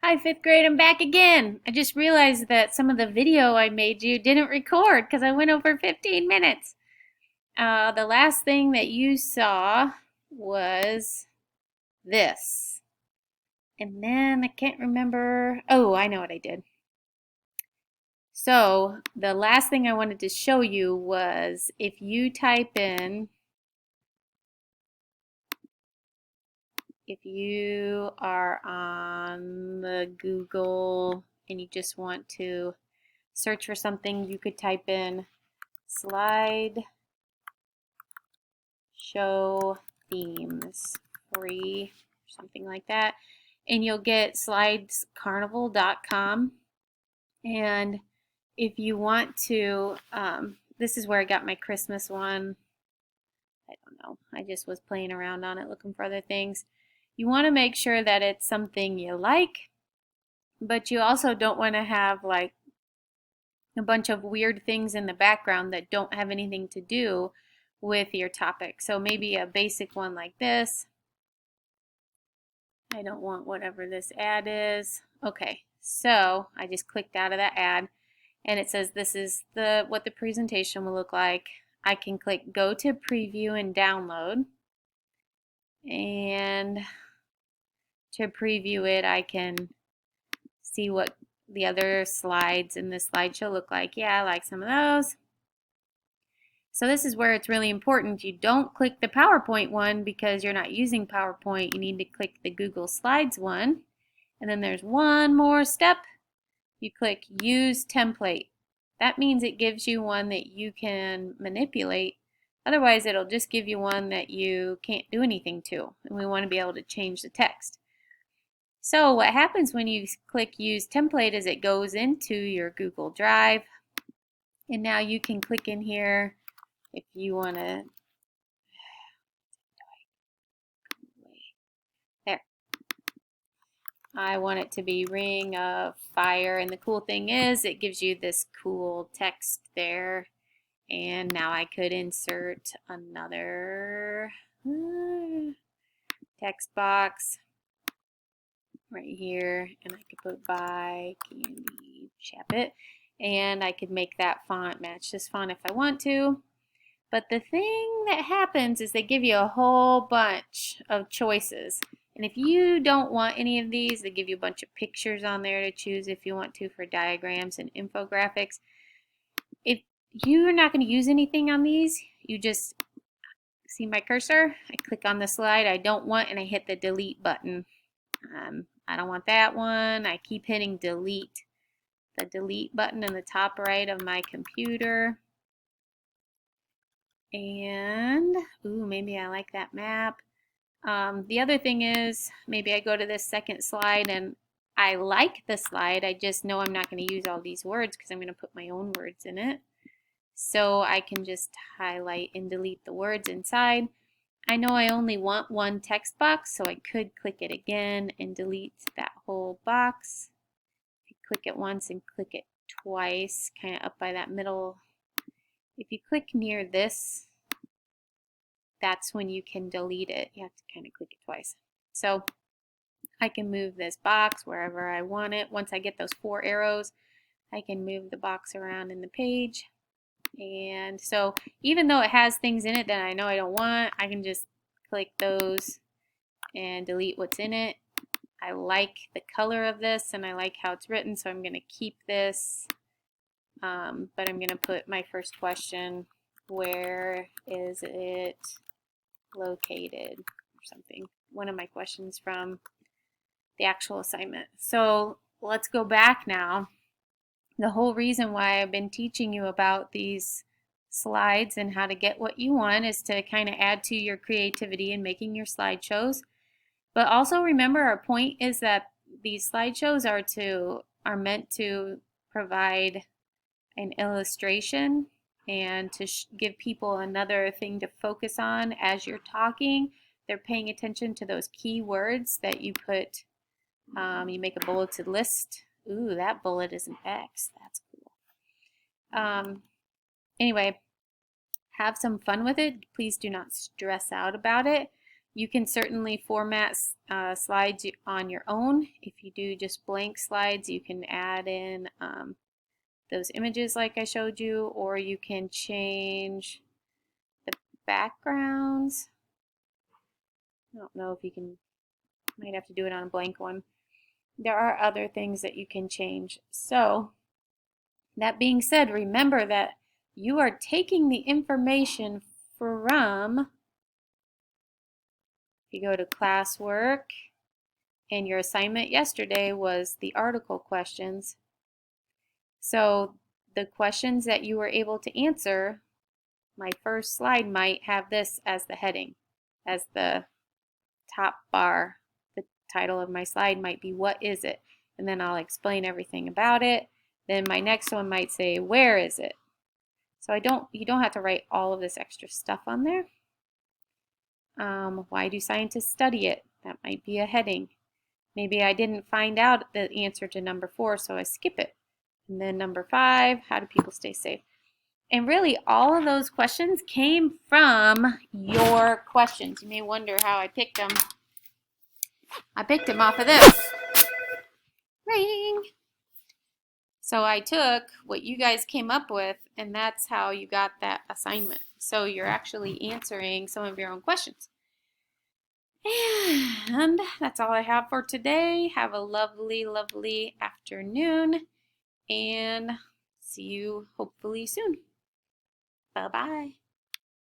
Hi, fifth grade, I'm back again. I just realized that some of the video I made you didn't record because I went over 15 minutes. The last thing that you saw was this. And then I can't remember. Oh, I know what I did. So, the last thing I wanted to show you was if you type in, if you are on the Google and you just want to search for something, you could type in slide show themes free, something like that, and you'll get slidescarnival.com. And if you want to, this is where I got my Christmas one. I don't know, I just was playing around on it looking for other things. You want to make sure that it's something you like, but you also don't want to have like a bunch of weird things in the background that don't have anything to do with your topic. So maybe a basic one like this. I don't want whatever this ad is. Okay, so I just clicked out of that ad and it says this is what the presentation will look like. I can click go to preview and download, and to preview it I can see what the other slides in this slideshow look like. Yeah, I like some of those. So this is where it's really important. You don't click the PowerPoint one because you're not using PowerPoint. You need to click the Google Slides one. And then there's one more step. You click Use Template. That means it gives you one that you can manipulate. Otherwise, it'll just give you one that you can't do anything to. And we want to be able to change the text. So what happens when you click Use Template is it goes into your Google Drive. And now you can click in here if you want to. There. I want it to be Ring of Fire. And the cool thing is it gives you this cool text there. And now I could insert another text box right here. And I could put by Candy Chapit. And I could make that font match this font if I want to. But the thing that happens is they give you a whole bunch of choices. And if you don't want any of these, they give you a bunch of pictures on there to choose if you want to for diagrams and infographics. If you're not going to use anything on these, you just see my cursor. I click on the slide I don't want and I hit the delete button. I don't want that one. I keep hitting delete. The delete button in the top right of my computer. And, ooh, maybe I like that map. The other thing is, maybe I go to this second slide and I like the slide, I just know I'm not going to use all these words because I'm going to put my own words in it. So I can just highlight and delete the words inside. I know I only want one text box, so I could click it again and delete that whole box. If you click it once and click it twice, kind of up by that middle, if you click near this, that's when you can delete it. You have to kind of click it twice. So I can move this box wherever I want it. Once I get those 4 arrows, I can move the box around in the page. And so even though it has things in it that I know I don't want, I can just click those and delete what's in it. I like the color of this and I like how it's written, so I'm going to keep this. But I'm going to put my first question, where is it located, or something. One of my questions from the actual assignment. So let's go back now. The whole reason why I've been teaching you about these slides and how to get what you want is to kind of add to your creativity in making your slideshows. But also remember, our point is that these slideshows are meant to provide an illustration and to give people another thing to focus on as you're talking. They're paying attention to those key words that you put. You make a bulleted list. Ooh, that bullet is an X. That's cool. Anyway, have some fun with it. Please do not stress out about it. You can certainly format slides on your own. If you do just blank slides, you can add in those images like I showed you, or you can change the backgrounds. I don't know if you can, might have to do it on a blank one. There are other things that you can change. So that being said, remember that you are taking the information from, if you go to classwork, and your assignment yesterday was the article questions. So the questions that you were able to answer, my first slide might have this as the heading, as the top bar. The title of my slide might be, what is it? And then I'll explain everything about it. Then my next one might say, where is it? So you don't have to write all of this extra stuff on there. Why do scientists study it? That might be a heading. Maybe I didn't find out the answer to number 4, so I skip it. And then number 5, how do people stay safe? And really, all of those questions came from your questions. You may wonder how I picked them. I picked them off of this. Ring! So I took what you guys came up with, and that's how you got that assignment. So you're actually answering some of your own questions. And that's all I have for today. Have a lovely, lovely afternoon, and see you hopefully soon. Bye-bye.